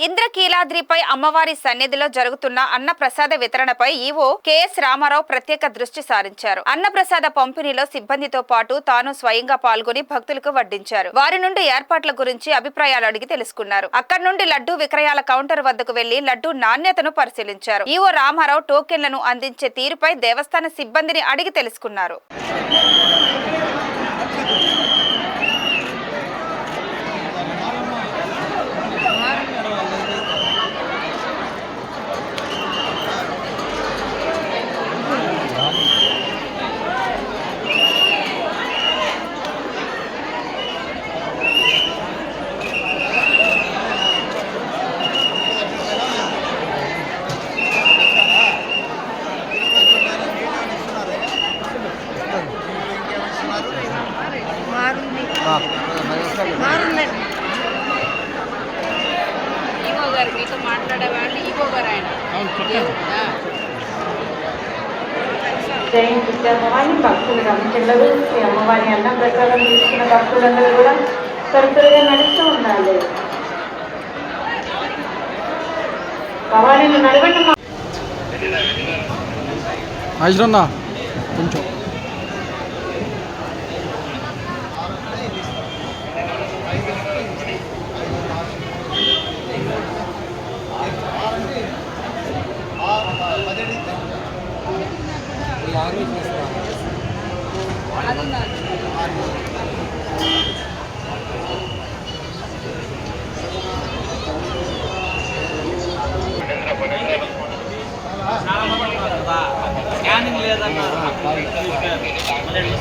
ఇంద్రకీలాద్రిపై అమ్మవారి సన్నిధిలో జరుగుతున్న అన్నప్రసాద వితరణపై ఈవో కెఎస్ రామారావు ప్రత్యేక దృష్టి సారించారు. అన్నప్రసాద పంపిణీలో సిబ్బందితో పాటు తాను స్వయంగా పాల్గొని భక్తులకు వడ్డించారు. వారి నుండి ఏర్పాట్ల గురించి అభిప్రాయాలు అడిగి తెలుసుకున్నారు. అక్కడి నుండి లడ్డూ విక్రయాల కౌంటర్ వద్దకు వెళ్లి లడ్డూ నాణ్యతను పరిశీలించారు. ఈవో రామారావు టోకెన్లను అందించే తీరుపై దేవస్థాన సిబ్బందిని అడిగి తెలుసుకున్నారు. ఈవో గారు మీతో మాట్లాడేవాళ్ళు ఈవో గారు ఆయన జై అమ్మవారిని భక్తులు గమనించలేదు. ఈ అమ్మవారి అన్న ప్రకారం తీసుకున్న భక్తులందరూ కూడా తరతరుగా నడుస్తూ ఉండాలి. భవానీని నడవండి. కొంచెం స్కానింగ్ లేదన్నారు,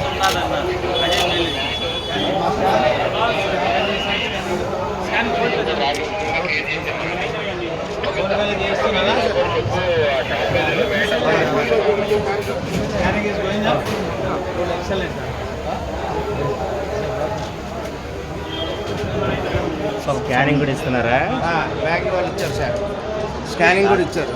ఉండాలన్నారు. స్కానింగ్ కూడా ఇస్తున్నారా? బ్యాగ్ వాళ్ళు ఇచ్చారు సార్, స్కానింగ్ కూడా ఇచ్చారు.